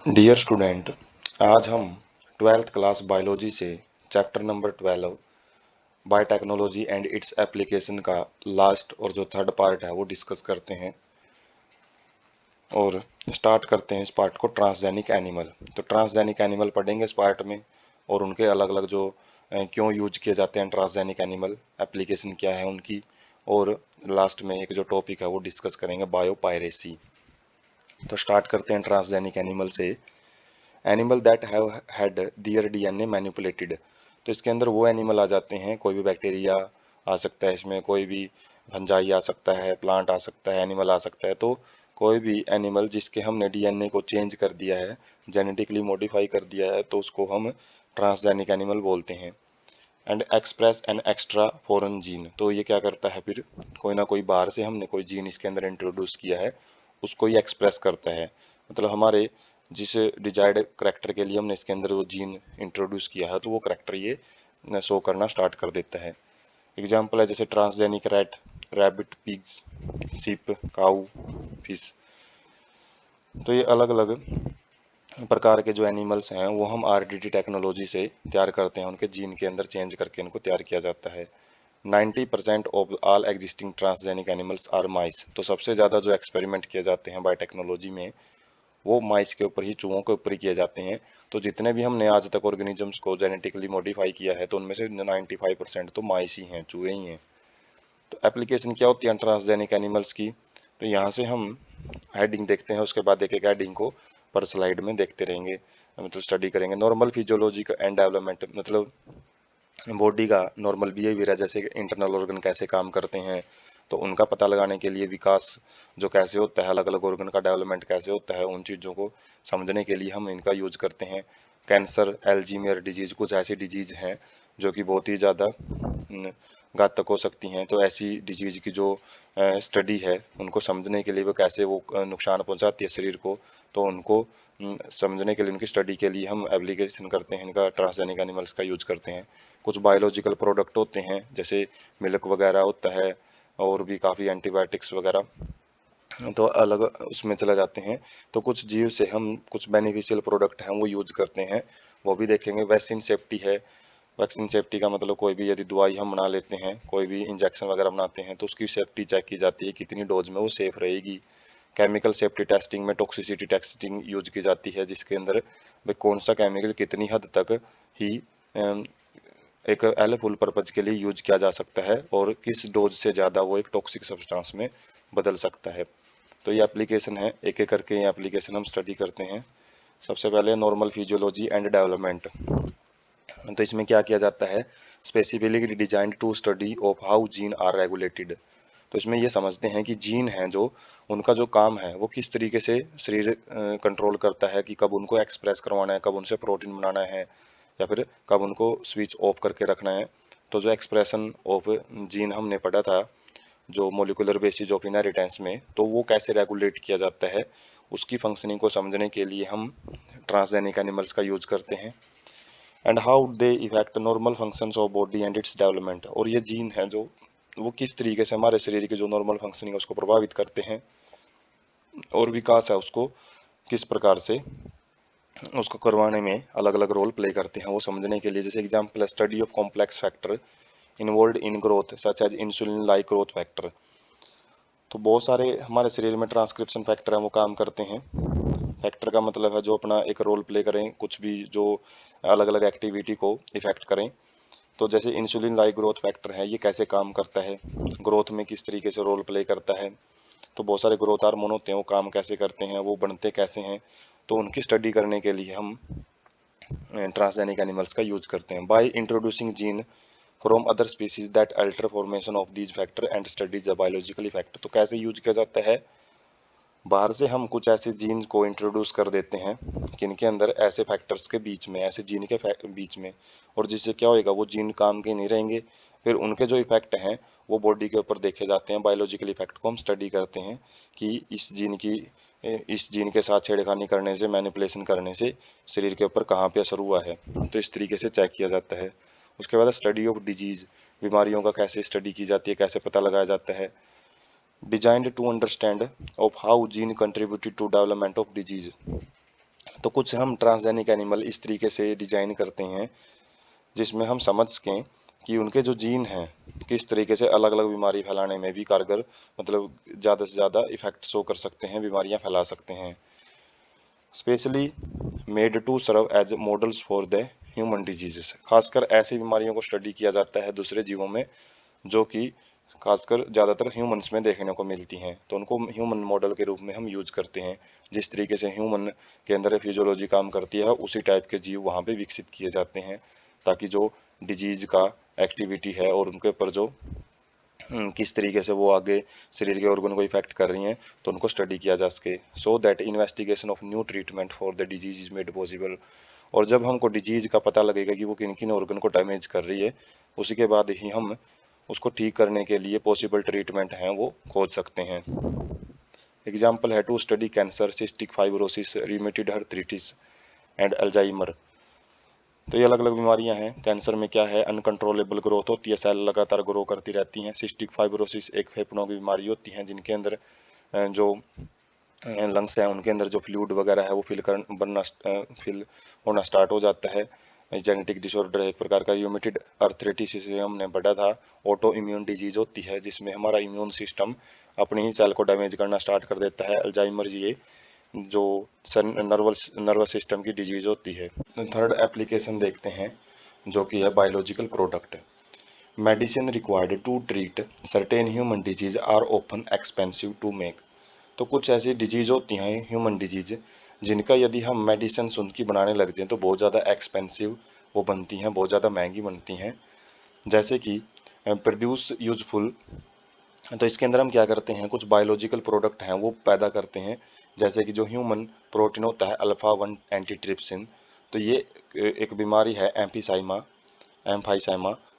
Dear student, आज हम twelfth class biology से chapter number 12 biotechnology and its application का लास्ट और जो थर्ड पार्ट है वो डिस्कस करते हैं और स्टार्ट करते हैं इस पार्ट को ट्रांसजेनिक एनिमल। तो ट्रांसजेनिक एनिमल पढ़ेंगे इस पार्ट में और उनके अलग अलग जो क्यों यूज किए जाते हैं ट्रांसजेनिक एनिमल, एप्लीकेशन क्या है उनकी, और लास्ट में एक जो टॉपिक है वो डिस्कस करेंगे बायोपायरेसी। तो स्टार्ट करते हैं ट्रांसजेनिक एनिमल से। Animal that have had their DNA manipulated. तो इसके अंदर वो एनिमल आ जाते हैं, कोई भी बैक्टीरिया आ सकता है, इसमें कोई भी फंजाई आ सकता है, प्लांट आ सकता है, एनिमल आ सकता है। तो कोई भी एनिमल जिसके हमने डीएनए को चेंज कर दिया है, जेनेटिकली मॉडिफाई कर दिया है, तो उसको हम ट्रांसजेनिक एनिमल बोलते हैं। And express an extra foreign gene. तो ये क्या करता है, फिर कोई ना कोई बाहर से हमने कोई जीन इसके अंदर इंट्रोड्यूस किया है, उसको ये एक्सप्रेस करता है। मतलब हमारे जिस डिजायर्ड करेक्टर के लिए हमने इसके अंदर वो जीन इंट्रोड्यूस किया है, तो वो करेक्टर ये शो करना स्टार्ट कर देता है। एग्जाम्पल है जैसे ट्रांसजेनिक रैट, रैबिट, पिग्स, सीप, काऊ, फिश। तो ये अलग अलग प्रकार के जो एनिमल्स हैं वो हम आरडीटी टेक्नोलॉजी से तैयार करते हैं, उनके जीन के अंदर चेंज करके इनको तैयार किया जाता है। 90% of all existing transgenic animals are mice. तो सबसे ज़्यादा जो एक्सपेरिमेंट किए जाते हैं बायोटेक्नोलॉजी में वो माइस के ऊपर ही, चूहों के ऊपर ही किए जाते हैं। तो जितने भी हमने आज तक ऑर्गेनिजम्स को जेनेटिकली मॉडिफाई किया है, तो उनमें से 95% तो माइस ही हैं, चूहे ही हैं। तो एप्लीकेशन क्या होती है ट्रांसजेनिक एनिमल्स की, तो यहाँ से हम हेडिंग देखते हैं, उसके बाद एक एक हेडिंग को पर स्लाइड में देखते रहेंगे, मतलब स्टडी करेंगे। नॉर्मल फिजियोलॉजी एंड डेवलपमेंट, मतलब बॉडी का नॉर्मल बिहेवियर है, जैसे इंटरनल ऑर्गन कैसे काम करते हैं, तो उनका पता लगाने के लिए, विकास जो कैसे होता है, अलग अलग ऑर्गन का डेवलपमेंट कैसे होता है, उन चीज़ों को समझने के लिए हम इनका यूज करते हैं। कैंसर, एल्जीमियर डिजीज, कुछ ऐसी डिजीज हैं जो कि बहुत ही ज़्यादा घातक हो सकती हैं। तो ऐसी डिजीज की जो स्टडी है, उनको समझने के लिए वो कैसे वो नुकसान पहुंचाती है शरीर को, तो उनको समझने के लिए, उनकी स्टडी के लिए हम एप्लीकेशन करते हैं, इनका ट्रांसजेनिक एनिमल्स का यूज करते हैं। कुछ बायोलॉजिकल प्रोडक्ट होते हैं जैसे मिल्क वगैरह होता है, और भी काफ़ी एंटीबायोटिक्स वगैरह, तो अलग उसमें चले जाते हैं। तो कुछ जीव से हम कुछ बेनिफिशियल प्रोडक्ट हैं वो यूज करते हैं, वो भी देखेंगे। वैक्सीन सेफ्टी है। वैक्सीन सेफ्टी का मतलब कोई भी यदि दवाई हम बना लेते हैं, कोई भी इंजेक्शन वगैरह बनाते हैं, तो उसकी सेफ्टी चेक की जाती है, कितनी डोज में वो सेफ रहेगी। केमिकल सेफ्टी टेस्टिंग में टॉक्सिसिटी टेस्टिंग यूज की जाती है, जिसके अंदर भाई कौन सा केमिकल कितनी हद तक ही एक हेल्पफुल पर्पज के लिए यूज किया जा सकता है, और किस डोज से ज़्यादा वो एक टॉक्सिक सब्सटेंस में बदल सकता है। तो ये एप्लीकेशन है, एक एक करके ये एप्लीकेशन हम स्टडी करते हैं। सबसे पहले नॉर्मल फिजियोलॉजी एंड डेवलपमेंट। तो इसमें क्या किया जाता है, specifically designed to study of how gene are regulated. तो इसमें ये समझते हैं कि जीन हैं जो, उनका जो काम है वो किस तरीके से शरीर कंट्रोल करता है, कि कब उनको एक्सप्रेस करवाना है, कब उनसे प्रोटीन बनाना है, या फिर कब उनको स्विच ऑफ करके रखना है। तो जो एक्सप्रेशन ऑफ जीन हमने पढ़ा था, जो मोलिकुलर बेसिस ऑफ इनहेरिटेंस में, तो वो कैसे रेगुलेट किया जाता है, उसकी फंक्शनिंग को समझने के लिए हम ट्रांसजेनिक एनिमल्स का यूज करते हैं। And how they effect normal functions of body and its development. और ये जीन है जो, वो किस तरीके से हमारे शरीर की जो नॉर्मल फंक्शनिंग है उसको प्रभावित करते हैं, और विकास है उसको किस प्रकार से उसको करवाने में अलग अलग रोल प्ले करते हैं, वो समझने के लिए। जैसे example, study of complex factor involve in growth such as insulin like growth factor. तो बहुत सारे हमारे शरीर में ट्रांसक्रिप्शन फैक्टर हैं, वो काम करते हैं। फैक्टर का मतलब है जो अपना एक रोल प्ले करें, कुछ भी जो अलग अलग एक्टिविटी को इफेक्ट करें। तो जैसे इंसुलिन लाइक ग्रोथ फैक्टर है, ये कैसे काम करता है, ग्रोथ में किस तरीके से रोल प्ले करता है। तो बहुत सारे ग्रोथ हार्मोन होते हैं, वो काम कैसे करते हैं, वो बनते कैसे हैं, तो उनकी स्टडी करने के लिए हम ट्रांसजेनिक एनिमल्स का यूज करते हैं। By introducing gene from other species that alter formation of these factor and studies the biological effect. तो कैसे यूज किया जाता है, बाहर से हम कुछ ऐसे जीन को इंट्रोड्यूस कर देते हैं किनके अंदर ऐसे फैक्टर्स के बीच में, ऐसे जीन के बीच में, और जिससे क्या होएगा, वो जीन काम के नहीं रहेंगे। फिर उनके जो इफेक्ट हैं वो बॉडी के ऊपर देखे जाते हैं। बायोलॉजिकल इफेक्ट को हम स्टडी करते हैं कि इस जीन के साथ छेड़खानी करने से, मैनिपुलेशन करने से शरीर के ऊपर कहाँ पे असर हुआ है। तो इस तरीके से चेक किया जाता है। उसके बाद स्टडी ऑफ डिजीज, बीमारियों का कैसे स्टडी की जाती है, कैसे पता लगाया जाता है। Designed to understand of how gene contributed to development of disease. तो कुछ हम ट्रांसजेनिक एनिमल इस तरीके से डिजाइन करते हैं जिसमें हम समझ सकें कि उनके जो जीन हैं किस तरीके से अलग अलग बीमारी फैलाने में भी कारगर, मतलब ज़्यादा से ज़्यादा इफेक्ट शो कर सकते हैं, बीमारियां फैला सकते हैं। Specially made to serve as models for the human diseases, खासकर ऐसी बीमारियों को स्टडी किया जाता है दूसरे जीवों में जो कि खासकर ज़्यादातर ह्यूमंस में देखने को मिलती हैं, तो उनको ह्यूमन मॉडल के रूप में हम यूज करते हैं। जिस तरीके से ह्यूमन के अंदर फिजियोलॉजी काम करती है उसी टाइप के जीव वहाँ पे विकसित किए जाते हैं, ताकि जो डिजीज का एक्टिविटी है और उनके ऊपर जो किस तरीके से वो आगे शरीर के ऑर्गन को इफेक्ट कर रही हैं तो उनको स्टडी किया जा सके, so that investigation of new treatment for the disease is made possible. और जब हमको डिजीज का पता लगेगा कि वो किन किन ऑर्गन को डैमेज कर रही है, उसी के बाद ही हम उसको ठीक करने के लिए पॉसिबल ट्रीटमेंट हैं वो खोज सकते हैं। एग्जाम्पल है to study cancer, cystic fibrosis, rheumatoid arthritis and Alzheimer. तो ये अलग अलग बीमारियां हैं। कैंसर में क्या है, अनकंट्रोलेबल ग्रोथ होती है, सेल लगातार ग्रो करती रहती हैं। सिस्टिक फाइब्रोसिस एक फेफड़ों की बीमारी होती है जिनके अंदर जो लंग्स हैं उनके अंदर जो फ्लूइड वगैरह है वो फिल होना स्टार्ट हो जाता है। जेनेटिक डिसऑर्डर है एक प्रकार का। यूमेटेड आर्थराइटिस से हमने पढ़ा था, ऑटो इम्यून डिजीज होती है जिसमें हमारा इम्यून सिस्टम अपने ही सेल को डैमेज करना स्टार्ट कर देता है। अल्जाइमर ये जो नर्वस सिस्टम की डिजीज होती है। थर्ड एप्लीकेशन देखते हैं जो कि है biological product. Medicine required to treat certain human disease are open expensive to make. तो कुछ ऐसी डिजीज होती हैं ह्यूमन डिजीज जिनका यदि हम मेडिसिन उनकी बनाने लग जाएं तो बहुत ज़्यादा एक्सपेंसिव वो बनती हैं, बहुत ज़्यादा महंगी बनती हैं। जैसे कि प्रोड्यूस यूजफुल, तो इसके अंदर हम क्या करते हैं, कुछ बायोलॉजिकल प्रोडक्ट हैं वो पैदा करते हैं। जैसे कि जो ह्यूमन प्रोटीन होता है अल्फा 1 एंटीट्रिप्सिन, तो ये एक बीमारी है एम्फाइसाइमा।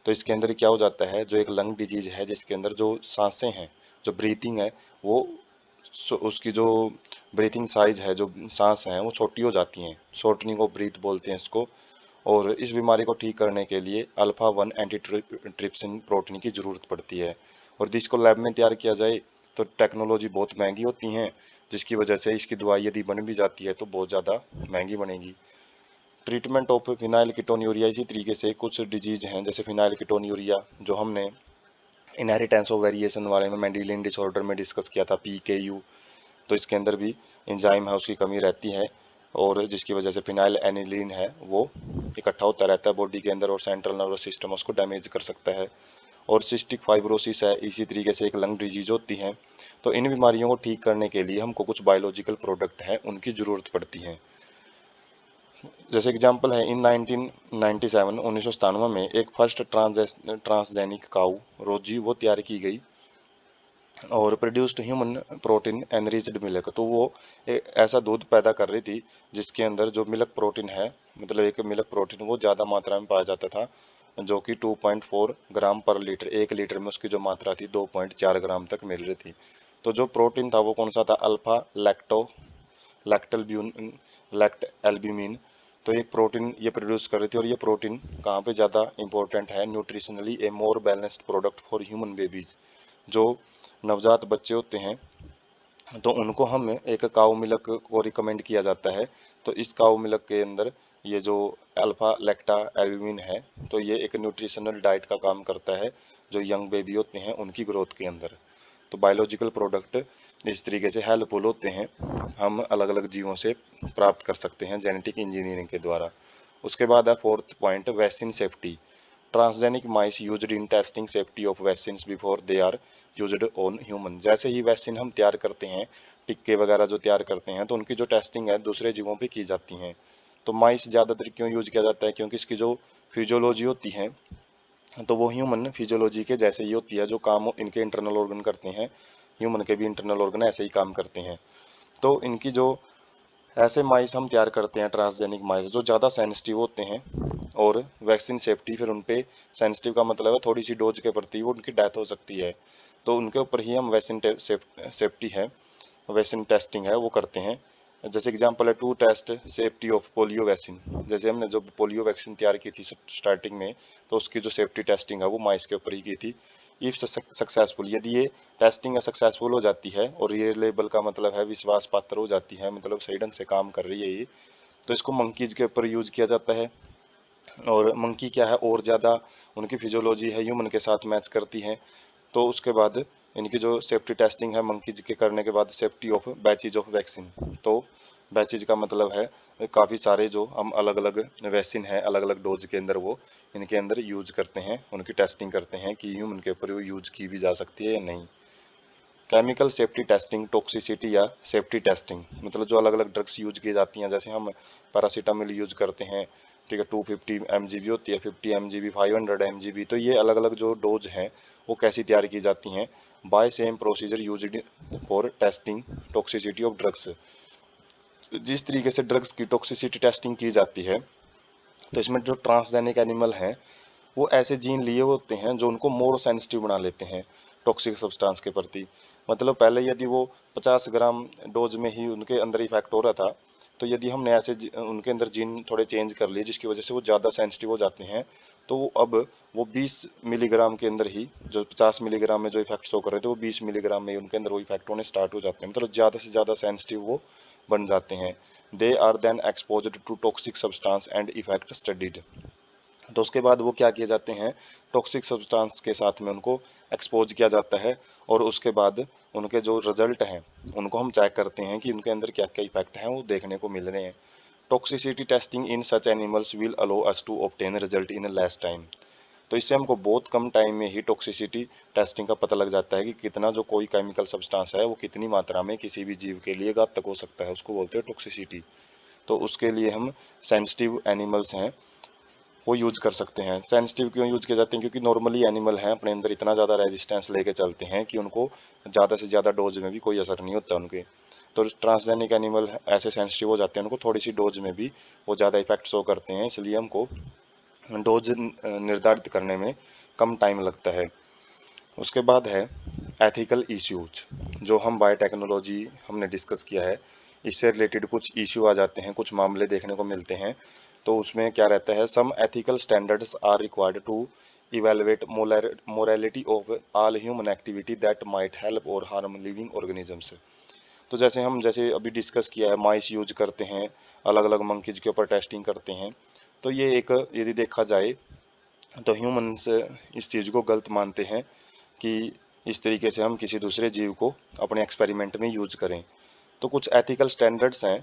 तो इसके अंदर क्या हो जाता है, जो एक लंग डिजीज है जिसके अंदर जो सांसें हैं, जो ब्रीथिंग है वो उसकी जो ब्रीथिंग साइज है, जो सांस है वो छोटी हो जाती हैं, शॉर्टनिंग ऑफ ब्रीथ बोलते हैं इसको। और इस बीमारी को ठीक करने के लिए अल्फा 1 एंटीट्रिप्सिन प्रोटीन की जरूरत पड़ती है। और जिसको लैब में तैयार किया जाए तो टेक्नोलॉजी बहुत महंगी होती हैं, जिसकी वजह से इसकी दवाई यदि बन भी जाती है तो बहुत ज़्यादा महंगी बनेगी। ट्रीटमेंट ऑफ फिनाइल कीटोन्यूरिया, इसी तरीके से कुछ डिजीज हैं जैसे फिनाइल कीटोन्यूरिया जो हमने इनहेरिटेंस ऑफ वेरिएशन वाले में मेंडेलियन डिसऑर्डर में डिस्कस किया था, PKU। तो इसके अंदर भी एंजाइम है उसकी कमी रहती है और जिसकी वजह से फिनाइल एनिलीन है वो इकट्ठा होता रहता है बॉडी के अंदर और सेंट्रल नर्वस सिस्टम उसको डैमेज कर सकता है। और सिस्टिक फाइब्रोसिस है इसी तरीके से एक लंग डिजीज होती है। तो इन बीमारियों को ठीक करने के लिए हमको कुछ बायोलॉजिकल प्रोडक्ट हैं उनकी ज़रूरत पड़ती है। जैसे एग्जांपल है इन 1997 में एक फर्स्ट ट्रांसजेनिक काऊ रोजी वो तैयार की गई और produced human protein enriched milk. तो वो ऐसा दूध पैदा कर रही थी जिसके अंदर जो मिल्क प्रोटीन है, मतलब एक मिल्क प्रोटीन वो ज़्यादा मात्रा में पाया जाता था, जो कि 2.4 ग्राम पर लीटर, 1 लीटर में उसकी जो मात्रा थी 2.4 ग्राम तक मिल रही थी। तो जो प्रोटीन था वो कौन सा था, अल्फा लैक्टोल्ब्यून लैक्ट एल्ब्यूमिन। तो एक प्रोटीन ये प्रोड्यूस कर रही थी और ये प्रोटीन कहाँ पे ज़्यादा इंपॉर्टेंट है, nutritionally A more balanced product for human babies. जो नवजात बच्चे होते हैं तो उनको हम एक काऊ मिल्क को रिकमेंड किया जाता है। तो इस काऊ मिल्क के अंदर ये जो अल्फा लैक्टा एल्ब्यूमिन है तो ये एक न्यूट्रिशनल डाइट का काम करता है जो यंग बेबी होते हैं उनकी ग्रोथ के अंदर। तो बायोलॉजिकल प्रोडक्ट इस तरीके से हेल्पफुल होते हैं, हम अलग अलग जीवों से प्राप्त कर सकते हैं जेनेटिक इंजीनियरिंग के द्वारा। उसके बाद है fourth point, vaccine safety. Transgenic mice used in testing safety of vaccine before they are used on human. जैसे ही वैक्सीन हम तैयार करते हैं, टिक्के वगैरह जो तैयार करते हैं तो उनकी जो टेस्टिंग है दूसरे जीवों पे की जाती हैं। तो माइस ज़्यादातर क्यों यूज किया जाता है, क्योंकि इसकी जो फिजियोलॉजी होती है तो वो ह्यूमन फिजियोलॉजी के जैसे ही होती है, जो काम इनके इंटरनल ऑर्गन करते हैं ह्यूमन के भी इंटरनल ऑर्गन ऐसे ही काम करते हैं। तो इनकी जो ऐसे माइस हम तैयार करते हैं ट्रांसजेनिक माइस जो ज़्यादा सेंसिटिव होते हैं, और वैक्सीन सेफ्टी, फिर उन पे सेंसिटिव का मतलब है थोड़ी सी डोज के प्रति वो उनकी डेथ हो सकती है, तो उनके ऊपर ही हम वैक्सीन सेफ्टी है, वैक्सीन टेस्टिंग है वो करते हैं। जैसे एग्जांपल है to test safety of polio vaccine. जैसे हमने जो पोलियो वैक्सीन तैयार की थी स्टार्टिंग में, तो उसकी जो सेफ्टी टेस्टिंग है वो माइस के ऊपर ही की थी। इफ सक्सेसफुल, यदि ये टेस्टिंग सक्सेसफुल हो जाती है और ये लेबल का मतलब है विश्वास पात्र हो जाती है, मतलब सही ढंग से काम कर रही है ये, तो इसको मंकीज के ऊपर यूज किया जाता है। और मंकी क्या है, और ज़्यादा उनकी फिजियोलॉजी है ह्यूमन के साथ मैच करती है। तो उसके बाद इनकी जो सेफ्टी टेस्टिंग है मंकीज के करने के बाद, safety of batches of vaccine. तो बैचेज का मतलब है काफ़ी सारे जो हम अलग अलग वैक्सीन है अलग अलग डोज के अंदर वो इनके अंदर यूज करते हैं, उनकी टेस्टिंग करते हैं कि ह्यूमन के ऊपर वो यूज की भी जा सकती है या नहीं। केमिकल सेफ्टी टेस्टिंग, टॉक्सिसिटी या सेफ्टी टेस्टिंग, मतलब जो अलग अलग ड्रग्स यूज की जाती हैं, जैसे हम पैरासीटामोल यूज करते हैं, ठीक है, 250 mgb होती है, 50 mgb, 500 mgb। तो ये अलग अलग जो डोज हैं वो कैसी तैयार की जाती हैं, by same procedure used for testing toxicity of drugs. जिस तरीके से ड्रग्स की टॉक्सिसिटी टेस्टिंग की जाती है, तो इसमें जो ट्रांसजेनिक एनिमल हैं वो ऐसे जीन लिए होते हैं जो उनको मोर सेंसिटिव बना लेते हैं टॉक्सिक सब्सटेंस के प्रति। मतलब पहले यदि वो 50 ग्राम डोज में ही उनके अंदर इफेक्ट हो रहा था, तो यदि हमने ऐसे उनके अंदर जीन थोड़े चेंज कर लिए जिसकी वजह से वो ज़्यादा सेंसिटिव हो जाते हैं, तो अब वो 20 मिलीग्राम के अंदर ही, जो 50 मिलीग्राम में जो इफेक्ट शो कर रहे थे वो 20 मिलीग्राम में ही उनके अंदर वो इफेक्ट होने स्टार्ट हो जाते हैं, मतलब ज़्यादा से ज़्यादा सेंसिटिव वो बन जाते हैं। They are then exposed to toxic substance and effect studied. तो उसके बाद वो क्या किए जाते हैं, टॉक्सिक सब्सटेंस के साथ में उनको एक्सपोज किया जाता है, और उसके बाद उनके जो रिजल्ट हैं उनको हम चेक करते हैं कि उनके अंदर क्या क्या इफेक्ट हैं वो देखने को मिल रहे हैं। Toxicity testing in such animals will allow us to obtain result in less time. तो इससे हमको बहुत कम टाइम में ही टॉक्सिसिटी टेस्टिंग का पता लग जाता है कि कितना जो कोई केमिकल सब्सटेंस है वो कितनी मात्रा में किसी भी जीव के लिए घातक हो सकता है, उसको बोलते हैं टॉक्सिसिटी। तो उसके लिए हम सेंसिटिव एनिमल्स हैं वो यूज कर सकते हैं। सेंसिटिव क्यों यूज किए जाते हैं, क्योंकि नॉर्मली एनिमल हैं अपने अंदर इतना ज़्यादा रेजिस्टेंस लेके चलते हैं कि उनको ज़्यादा से ज़्यादा डोज में भी कोई असर नहीं होता उनके। तो ट्रांसजेनिक एनिमल ऐसे सेंसिटिव हो जाते हैं, उनको थोड़ी सी डोज में भी वो ज़्यादा इफेक्ट शो करते हैं, इसलिए हमको डोज निर्धारित करने में कम टाइम लगता है। उसके बाद है एथिकल इश्यूज, जो हम बायोटेक्नोलॉजी हमने डिस्कस किया है, इससे रिलेटेड कुछ इश्यू आ जाते हैं, कुछ मामले देखने को मिलते हैं। तो उसमें क्या रहता है, some ethical standards are required to evaluate morality of all human activity that might help और हार्म लिविंग ऑर्गेनिजम्स। तो जैसे अभी डिस्कस किया है, माइस यूज करते हैं, अलग अलग मंकीज के ऊपर टेस्टिंग करते हैं। तो ये एक यदि देखा जाए तो ह्यूमन्स इस चीज़ को गलत मानते हैं कि इस तरीके से हम किसी दूसरे जीव को अपने एक्सपेरिमेंट में यूज करें। तो कुछ एथिकल स्टैंडर्ड्स हैं,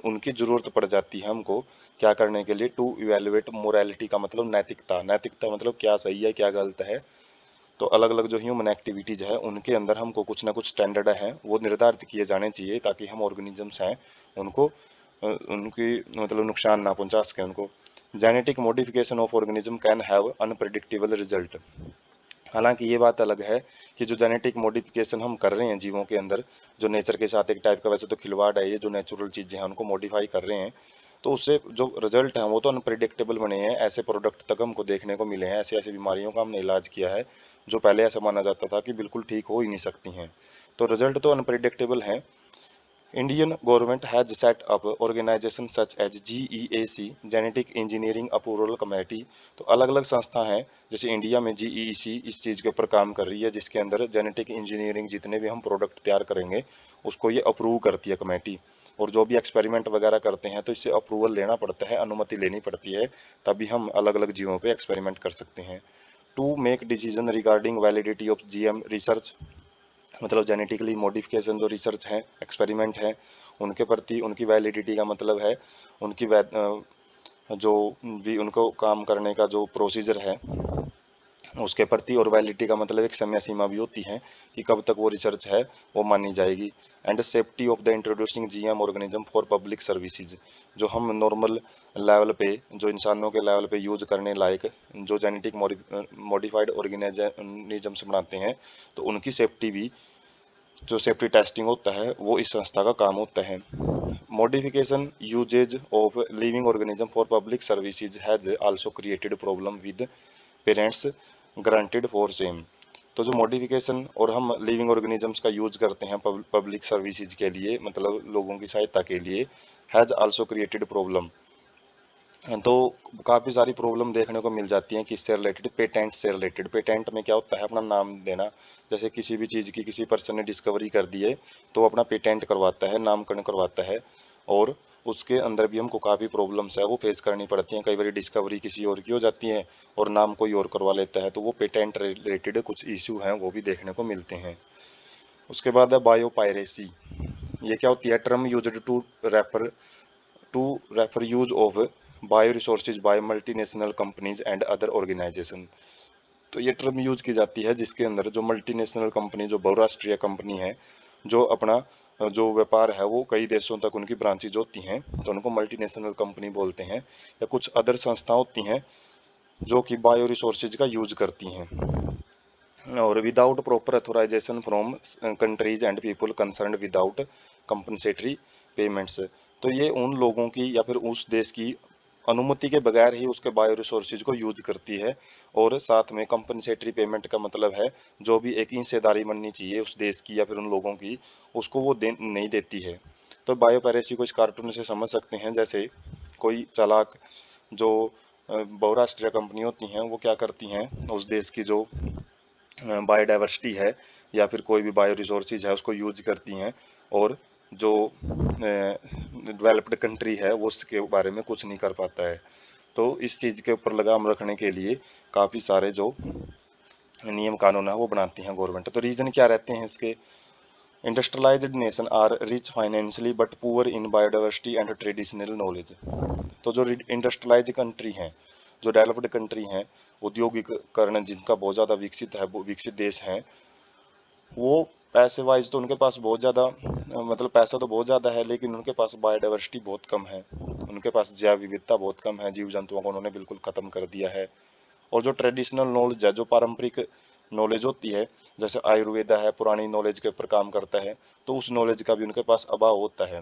उनकी ज़रूरत पड़ जाती है हमको क्या करने के लिए, टू इवेलुएट मोरालिटी का मतलब नैतिकता, नैतिकता मतलब क्या सही है क्या गलत है। तो अलग अलग जो ह्यूमन एक्टिविटीज़ है उनके अंदर हमको कुछ ना कुछ स्टैंडर्ड हैं वो निर्धारित किए जाने चाहिए, ताकि हम ऑर्गेनिजम्स हैं उनको उनकी मतलब नुकसान ना पहुंचा सकें उनको। Genetic modification of organism can have unpredictable result. हालांकि ये बात अलग है कि जो जेनेटिक मॉडिफिकेशन हम कर रहे हैं जीवों के अंदर, जो नेचर के साथ एक टाइप का वैसे तो खिलवाड़ है, ये जो नेचुरल चीज़ें हैं उनको मॉडिफाई कर रहे हैं, तो उससे जो रिजल्ट हैं वो तो अनप्रिडिक्टेबल बने हैं। ऐसे प्रोडक्ट तक हमको देखने को मिले हैं, ऐसी ऐसी बीमारियों का हमने इलाज किया है जो पहले ऐसा माना जाता था कि बिल्कुल ठीक हो ही नहीं सकती हैं। तो रिजल्ट तो अनप्रिडिक्टेबल हैं। Indian government has set up organizations such as GEAC, genetic engineering approval committee. तो अलग अलग संस्था हैं, जैसे इंडिया में GEC इस चीज़ के ऊपर काम कर रही है, जिसके अंदर जेनेटिक इंजीनियरिंग जितने भी हम प्रोडक्ट तैयार करेंगे उसको ये अप्रूव करती है कमेटी। और जो भी एक्सपेरिमेंट वगैरह करते हैं तो इससे अप्रूवल लेना पड़ता है, अनुमति लेनी पड़ती है, तभी हम अलग अलग जीवों पे एक्सपेरिमेंट कर सकते हैं। To make decision regarding validity of GM research, मतलब जेनेटिकली मॉडिफिकेशन जो रिसर्च है एक्सपेरिमेंट है उनके प्रति उनकी वैलिडिटी का मतलब है उनकी जो भी उनको काम करने का जो प्रोसीजर है उसके प्रति, और वैलिडिटी का मतलब एक समय सीमा भी होती है कि कब तक वो रिसर्च है वो मानी जाएगी। And safety of the introducing GM organism for public services, जो हम नॉर्मल लेवल पे जो इंसानों के लेवल पे यूज करने लायक जो जेनेटिक मॉडिफाइड ऑर्गेनिजम्स बनाते हैं, तो उनकी सेफ्टी भी, जो सेफ्टी टेस्टिंग होता है वो इस संस्था का काम होता है। Modification usages of living organism for public services has also created problem with parents granted for same. तो जो मॉडिफिकेशन और हम लिविंग ऑर्गेनिजम्स का यूज करते हैं पब्लिक सर्विसेज के लिए, मतलब लोगों की सहायता के लिए, हैज आल्सो क्रिएटेड प्रॉब्लम। तो काफ़ी सारी प्रॉब्लम देखने को मिल जाती हैं किससे रिलेटेड, पेटेंट से रिलेटेड। पेटेंट में क्या होता है, अपना नाम देना। जैसे किसी भी चीज़ की किसी पर्सन ने डिस्कवरी कर दी है तो वो अपना पेटेंट करवाता है, नामकरण करवाता है, और उसके अंदर भी हमको काफ़ी प्रॉब्लम्स है वो फेस करनी पड़ती हैं। कई बार डिस्कवरी किसी और की हो जाती है और नाम कोई और करवा लेता है, तो वो पेटेंट रिलेटेड कुछ इशू हैं वो भी देखने को मिलते हैं। उसके बाद है बायोपायरेसी। ये क्या होती है? Term used to refer use of bio resources by multinational companies and other organisation. तो ये टर्म यूज की जाती है जिसके अंदर जो मल्टीनेशनल कंपनी, जो बहुराष्ट्रीय कंपनी है, जो अपना जो व्यापार है वो कई देशों तक उनकी ब्रांचेज होती हैं, तो उनको मल्टीनेशनल कंपनी बोलते हैं। या कुछ अदर संस्था होती हैं जो कि बायो रिसोर्सेज का यूज करती हैं, और without proper authorisation from countries and people concerned without compensatory payments. तो ये उन लोगों की या फिर उस देश की अनुमति के बगैर ही उसके बायो रिसोर्सेज को यूज करती है, और साथ में कंपनसेटरी पेमेंट का मतलब है जो भी एक हिस्सेदारी बननी चाहिए उस देश की या फिर उन लोगों की, उसको वो नहीं देती है। तो बायो पैरेसी को इस कार्टून से समझ सकते हैं, जैसे कोई चालाक जो बहुराष्ट्रीय कंपनी होती हैं वो क्या करती हैं, उस देश की जो बायोडाइवर्सिटी है या फिर कोई भी बायो रिसोर्सेज है उसको यूज करती हैं, और जो डेवलप्ड कंट्री है वो उसके बारे में कुछ नहीं कर पाता है। तो इस चीज़ के ऊपर लगाम रखने के लिए काफ़ी सारे जो नियम कानून है वो बनाती हैं गवर्नमेंट। तो रीज़न क्या रहते हैं इसके? Industrialised nation are rich financially but poor in biodiversity and traditional knowledge. तो जो इंडस्ट्रियलाइज कंट्री हैं, जो डेवलप्ड कंट्री हैं, औद्योगिकरण जिनका बहुत ज़्यादा विकसित है, विकसित देश हैं, वो पैसे वाइज तो उनके पास बहुत ज़्यादा, मतलब पैसा तो बहुत ज़्यादा है, लेकिन उनके पास बायोडाइवर्सिटी बहुत कम है, उनके पास जैव विविधता बहुत कम है, जीव जंतुओं को उन्होंने बिल्कुल ख़त्म कर दिया है। और जो ट्रेडिशनल नॉलेज है, जो पारंपरिक नॉलेज होती है, जैसे आयुर्वेदा है, पुरानी नॉलेज के ऊपर काम करता है, तो उस नॉलेज का भी उनके पास अभाव होता है।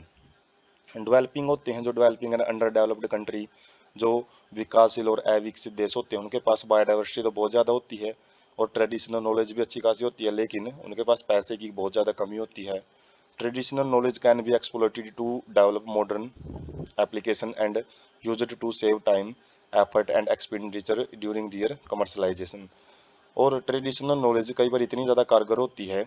डेवलपिंग होते हैं, जो developing and under developed country, जो विकासशील और अविकसित देश होते हैं, उनके पास बायोडाइवर्सिटी तो बहुत ज़्यादा होती है और ट्रेडिशनल नॉलेज भी अच्छी खासी होती है, लेकिन उनके पास पैसे की बहुत ज़्यादा कमी होती है। Traditional knowledge can be exploited to develop modern application and used to save time effort and expenditure during their commercialisation. और ट्रेडिशनल नॉलेज कई बार इतनी ज़्यादा कारगर होती है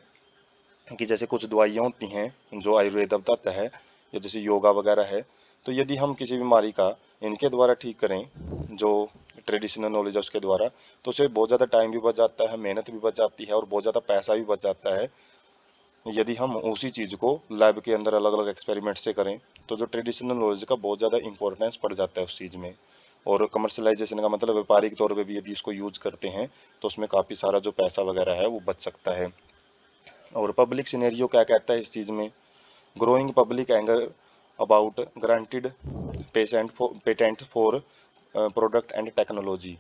कि जैसे कुछ दवाइयाँ होती हैं जो आयुर्वेद बताता है, या जैसे योगा वगैरह है, तो यदि हम किसी बीमारी का इनके द्वारा ठीक करें, जो ट्रेडिशनल नॉलेज है उसके द्वारा, तो उससे बहुत ज़्यादा टाइम भी बच जाता है, मेहनत भी बच जाती है और बहुत ज़्यादा पैसा भी बच जाता है। यदि हम उसी चीज़ को लैब के अंदर अलग अलग एक्सपेरिमेंट से करें, तो जो ट्रेडिशनल नॉलेज का बहुत ज़्यादा इंपॉर्टेंस पड़ जाता है उस चीज़ में। और कमर्शलाइजेशन का मतलब व्यापारिक तौर पे भी यदि इसको यूज करते हैं तो उसमें काफ़ी सारा जो पैसा वगैरह है वो बच सकता है। और पब्लिक सिनेरियो क्या कहता है इस चीज़ में? Growing public anger about granted patent for product and technology.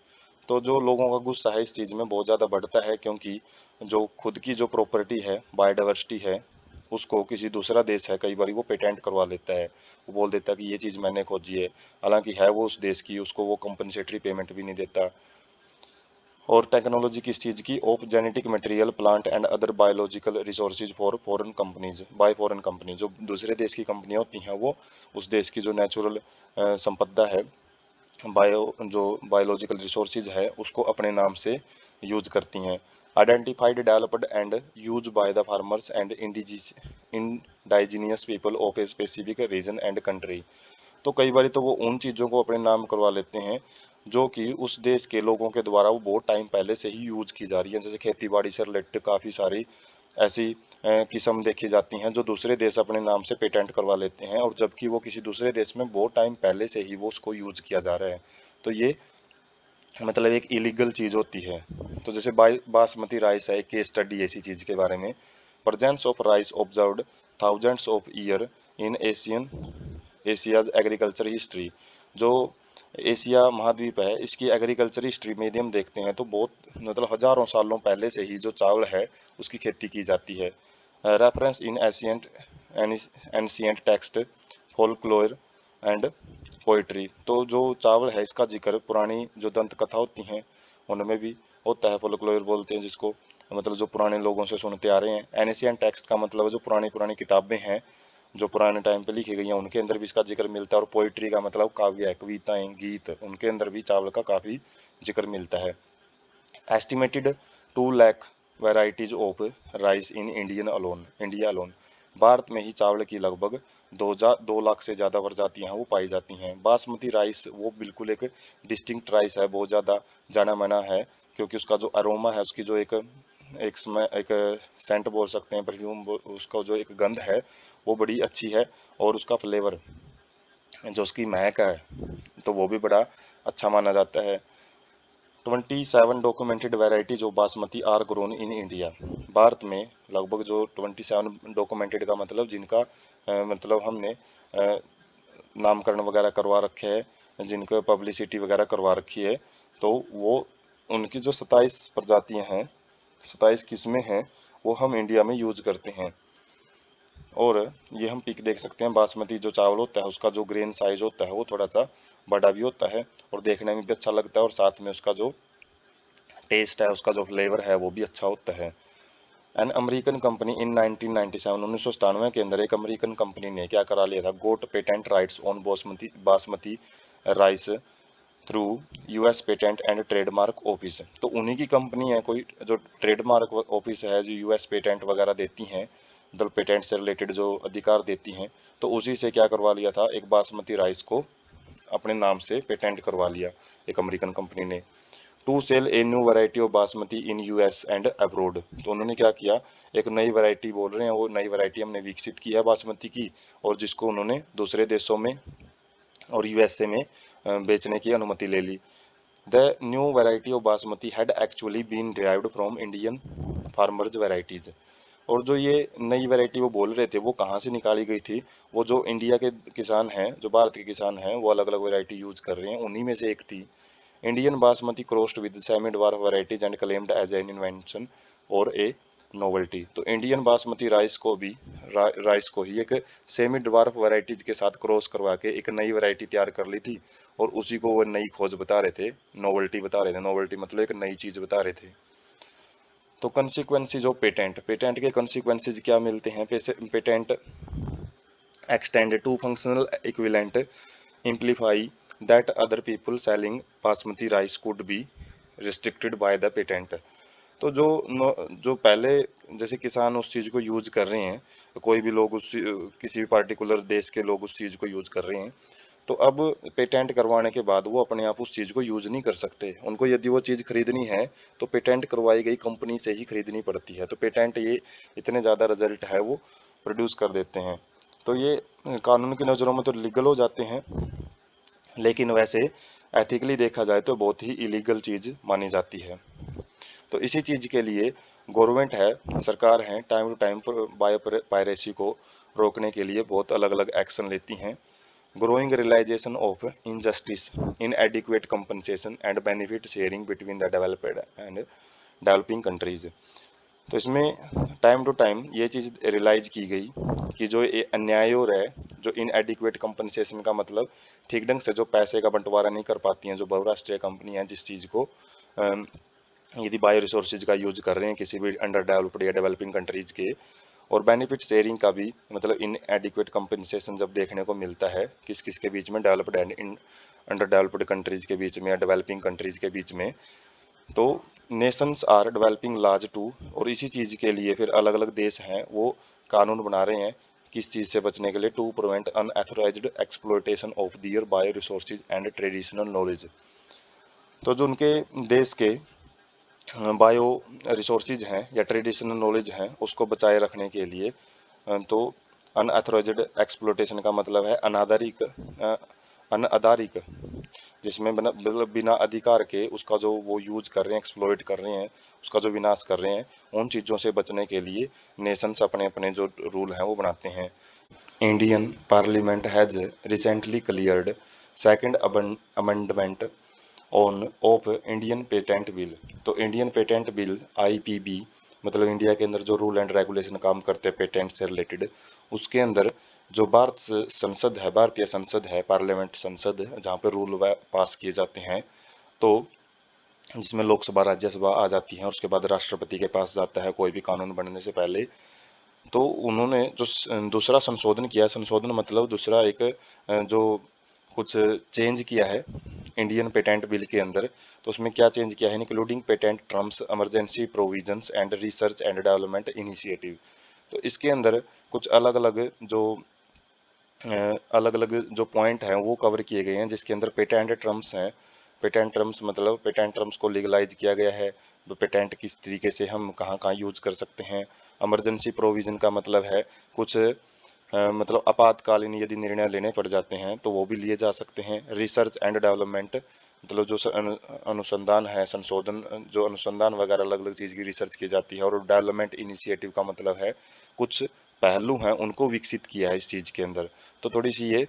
तो जो लोगों का गुस्सा है इस चीज़ में बहुत ज़्यादा बढ़ता है, क्योंकि जो खुद की जो प्रॉपर्टी है, बायोडाइवर्सिटी है, उसको किसी दूसरा देश है कई बार वो पेटेंट करवा लेता है, वो बोल देता है कि ये चीज़ मैंने खोजी है, हालांकि है वो उस देश की, उसको वो कंपनसेटरी पेमेंट भी नहीं देता। और टेक्नोलॉजी किस चीज़ की? Of genetic material plant and other biological resources for foreign companies by foreign company. जो दूसरे देश की कंपनियां होती हैं वो उस देश की जो नेचुरल संपदा है, जो बायोलॉजिकल रिसोर्सेज है, उसको अपने नाम से यूज करती हैं। Identified developed and use by the farmers and indigenous people of a specific region and country. तो कई बार तो वो उन चीज़ों को अपने नाम करवा लेते हैं जो कि उस देश के लोगों के द्वारा वो बहुत टाइम पहले से ही यूज की जा रही है। जैसे खेती बाड़ी से रिलेटेड काफ़ी सारी ऐसी किस्म देखी जाती हैं जो दूसरे देश अपने नाम से पेटेंट करवा लेते हैं, और जबकि वो किसी दूसरे देश में बहुत टाइम पहले से ही वो उसको यूज किया जा रहा है। तो ये मतलब एक इलीगल चीज़ होती है। तो जैसे बासमती राइस है, एक केस स्टडी ऐसी चीज़ के बारे में। Presence of rice observed thousands of year in Asia's agriculture history. जो एशिया महाद्वीप है इसकी एग्रीकल्चर हिस्ट्री में यदि हम देखते हैं तो बहुत मतलब हजारों सालों पहले से ही जो चावल है उसकी खेती की जाती है। Reference in ancient text folklore and poetry. तो जो चावल है इसका जिक्र पुरानी जो दंत कथा होती हैं उनमें भी होता है। फोल्कलोर बोलते हैं जिसको, मतलब जो पुराने लोगों से सुनते आ रहे हैं। एनिशियंट टेक्स्ट का मतलब जो पुरानी पुरानी किताबें हैं जो पुराने टाइम पे लिखी गई हैं उनके अंदर भी इसका जिक्र मिलता है। और पोइट्री का मतलब काव्य है, कविताएं, गीत, उनके अंदर भी चावल का काफ़ी जिक्र मिलता है। Estimated 2 lakh varieties of rice in India alone. Bharat में ही चावल की लगभग 2 लाख से ज़्यादा प्रजातियां वो पाई जाती हैं। बासमती राइस वो बिल्कुल एक डिस्टिंक्ट राइस है, बहुत ज़्यादा जाना माना है, क्योंकि उसका जो अरोमा है, उसकी जो एक सेंट बोल सकते हैं, परफ्यूम, उसका जो एक गंध है वो बड़ी अच्छी है, और उसका फ्लेवर जो उसकी महक है तो वो भी बड़ा अच्छा माना जाता है। 27 documented varieties of basmati are grown in India. Bharat में लगभग जो 27 डॉक्यूमेंटेड का मतलब जिनका मतलब हमने नामकरण वगैरह करवा रखे हैं, जिनको पब्लिसिटी वगैरह करवा रखी है, तो वो उनकी जो 27 प्रजातियां हैं, 27 किस्में हैं, वो हम इंडिया में यूज करते हैं। और ये हम पिक देख सकते हैं, बासमती जो चावल होता है उसका जो ग्रेन साइज होता है वो थोड़ा सा बड़ा भी होता है और देखने में भी अच्छा लगता है, और साथ में उसका जो टेस्ट है, उसका जो फ्लेवर है वो भी अच्छा होता है। एन अमेरिकन कंपनी इन 1997 1997 के अंदर एक अमेरिकन कंपनी ने क्या करा लिया था, got patent rights on basmati rice through US patent and trademark office. तो उन्हीं की कंपनी है कोई, जो ट्रेडमार्क ऑफिस है, जो यूएस पेटेंट वगैरह देती हैं, मतलब पेटेंट से रिलेटेड जो अधिकार देती हैं, तो उसी से क्या करवा लिया था, एक बासमती राइस को अपने नाम से पेटेंट करवा लिया एक अमेरिकन कंपनी ने। To sell a new variety of basmati in US and abroad. तो उन्होंने क्या किया, एक नई वैरायटी बोल रहे हैं, वो नई वैरायटी हमने विकसित की है बासमती की, और जिसको उन्होंने दूसरे देशों में और यूएसए में बेचने की अनुमति ले ली। The new variety of basmati had actually been derived from Indian farmers varieties. और जो ये नई वैरायटी वो बोल रहे थे वो कहाँ से निकाली गई थी, वो जो इंडिया के किसान हैं, जो भारत के किसान हैं, वो अलग अलग वैरायटी यूज कर रहे हैं, उन्हीं में से एक थी Indian basmati crossed with semi dwarf varieties and claimed as an invention और ए नोवेल्टी। तो इंडियन बासमती राइस को ही एक सेमी ड्वार्फ वैराइटीज के साथ क्रॉस करवा के एक नई वैरायटी तैयार कर ली थी, और उसी को वो नई खोज बता रहे थे, नोवेल्टी बता रहे थे। नोवेल्टी मतलब एक नई चीज बता रहे थे। तो कंसिक्वेंसेज ऑफ पेटेंट, पेटेंट के कंसिक्वेंसेज क्या मिलते हैं। Patent extend to functional equivalent imply that other people selling basmati rice could be restricted by the patent। तो जो पहले जैसे किसान उस चीज़ को यूज कर रहे हैं, कोई भी लोग किसी भी पार्टिकुलर देश के लोग उस चीज़ को यूज कर रहे हैं, तो अब पेटेंट करवाने के बाद वो अपने आप उस चीज़ को यूज नहीं कर सकते। उनको यदि वो चीज़ खरीदनी है तो पेटेंट करवाई गई कंपनी से ही खरीदनी पड़ती है। तो पेटेंट ये इतने ज़्यादा रिजल्ट है वो प्रोड्यूस कर देते हैं। तो ये कानून की नज़रों में तो लीगल हो जाते हैं, लेकिन वैसे एथिकली देखा जाए तो बहुत ही इलीगल चीज़ मानी जाती है। तो इसी चीज़ के लिए गवर्नमेंट है, सरकार है, time to time bio piracy को रोकने के लिए बहुत अलग अलग एक्शन लेती हैं। Growing realisation of injustice, inadequate compensation and benefit sharing between the developed and developing countries. तो इसमें टाइम टू टाइम ये चीज़ रियलाइज की गई कि जो ये अन्याय हो रहा है, जो इनएडिक्वेट कंपनसेशन का मतलब ठीक ढंग से जो पैसे का बंटवारा नहीं कर पाती हैं जो बहुराष्ट्रीय कंपनी हैं, जिस चीज़ को यदि बायो रिसोर्सेज का यूज कर रहे हैं किसी भी अंडर डेवलप्ड या डेवलपिंग कंट्रीज के। और बेनिफिट शेयरिंग का भी मतलब इन एडिक्वेट कंपनसेशन जब देखने को मिलता है किस किस के बीच में, developed and in under developed countries के बीच में या डेवलपिंग कंट्रीज के बीच में, तो नेशंस आर डेवलपिंग लाज टू। और इसी चीज़ के लिए फिर अलग अलग देश हैं वो कानून बना रहे हैं किस चीज़ से बचने के लिए, to prevent unauthorised exploitation of their bio resources and traditional knowledge. तो जो उनके देश के बायो रिसोर्सेज हैं या ट्रेडिशनल नॉलेज हैं उसको बचाए रखने के लिए, तो अनअथोराइज्ड एक्सप्लोटेशन का मतलब है अनाधिकारिक, जिसमें मतलब बिना अधिकार के उसका जो वो यूज कर रहे हैं, एक्सप्लोइट कर रहे हैं, उसका जो विनाश कर रहे हैं, उन चीज़ों से बचने के लिए नेशंस अपने अपने जो रूल हैं वो बनाते हैं। Indian parliament has recently cleared second amendment on off Indian patent bill. तो इंडियन पेटेंट बिल आईपीबी मतलब इंडिया के अंदर जो रूल एंड रेगुलेशन काम करते हैं पेटेंट से रिलेटेड, उसके अंदर जो संसद है, भारतीय संसद है, पार्लियामेंट संसद जहाँ पे रूल पास किए जाते हैं, तो जिसमें लोकसभा राज्यसभा आ जाती है, उसके बाद राष्ट्रपति के पास जाता है कोई भी कानून बनने से पहले। तो उन्होंने जो दूसरा संशोधन किया, संशोधन मतलब दूसरा एक जो कुछ चेंज किया है इंडियन पेटेंट बिल के अंदर। तो उसमें क्या चेंज किया है, including patent terms, emergency provisions and research and development initiative. तो इसके अंदर कुछ अलग अलग जो पॉइंट हैं वो कवर किए गए हैं, जिसके अंदर पेटेंट टर्म्स हैं। पेटेंट टर्म्स मतलब पेटेंट टर्म्स को लीगलाइज किया गया है। पेटेंट किस तरीके से हम कहाँ कहाँ यूज कर सकते हैं। इमरजेंसी प्रोविजन का मतलब है कुछ मतलब आपातकालीन यदि निर्णय लेने पड़ जाते हैं तो वो भी लिए जा सकते हैं। रिसर्च एंड डेवलपमेंट मतलब जो अनुसंधान है, संशोधन, जो अनुसंधान वगैरह अलग अलग चीज़ की रिसर्च की जाती है। और डेवलपमेंट इनिशिएटिव का मतलब है कुछ पहलू हैं उनको विकसित किया है इस चीज़ के अंदर। तो थोड़ी सी ये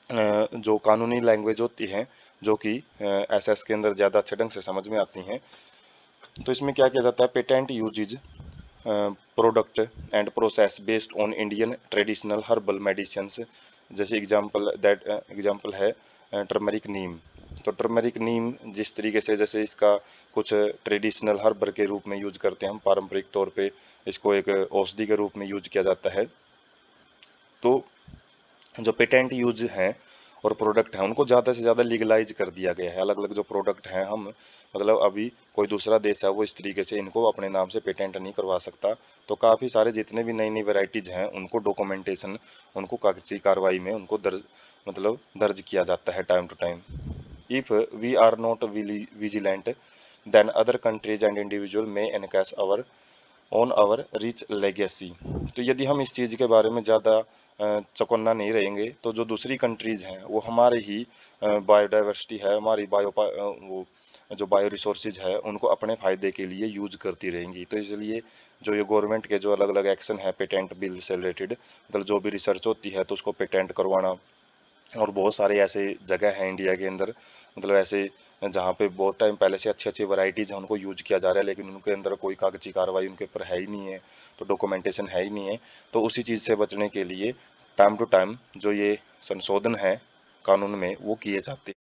जो कानूनी लैंग्वेज होती है जो कि एसएस के अंदर ज़्यादा अच्छे ढंग से समझ में आती हैं। तो इसमें क्या किया जाता है, patent usages product and process based on Indian traditional herbal medicines. जैसे एग्जांपल है टर्मरिक नीम। तो टर्मरिक नीम जिस तरीके से, जैसे इसका कुछ ट्रेडिशनल हर्ब के रूप में यूज करते हैं हम, पारंपरिक तौर पे इसको एक औषधि के रूप में यूज किया जाता है। तो जो पेटेंट यूज हैं और प्रोडक्ट हैं उनको ज़्यादा से ज़्यादा लीगलाइज कर दिया गया है। अलग अलग जो प्रोडक्ट हैं हम मतलब अभी कोई दूसरा देश है वो इस तरीके से इनको अपने नाम से पेटेंट नहीं करवा सकता। तो काफ़ी सारे जितने भी नई नई वैरायटीज़ हैं उनको डॉक्यूमेंटेशन, उनको कागजी कार्रवाई में उनको दर्ज किया जाता है time to time. If we are not vigilant then other countries and individual may encash our on our rich legacy. तो यदि हम इस चीज़ के बारे में ज़्यादा चौकन्ना नहीं रहेंगे तो जो दूसरी कंट्रीज़ हैं वो हमारे ही बायोडाइवर्सिटी है, हमारी वो जो बायो रिसोर्सेज है उनको अपने फ़ायदे के लिए यूज करती रहेंगी। तो इसलिए जो ये गवर्नमेंट के जो अलग अलग एक्शन है पेटेंट बिल से रिलेटेड, मतलब जो भी रिसर्च होती है तो उसको पेटेंट करवाना। और बहुत सारे ऐसे जगह हैं इंडिया के अंदर, मतलब ऐसे जहाँ पे बहुत टाइम पहले से अच्छी अच्छी वैरायटीज़ हैं उनको यूज किया जा रहा है, लेकिन उनके अंदर कोई कागजी कार्रवाई उनके ऊपर है ही नहीं है, तो डॉक्यूमेंटेशन है ही नहीं है। तो उसी चीज़ से बचने के लिए टाइम टू टाइम जो ये संशोधन है कानून में वो किए जाते हैं।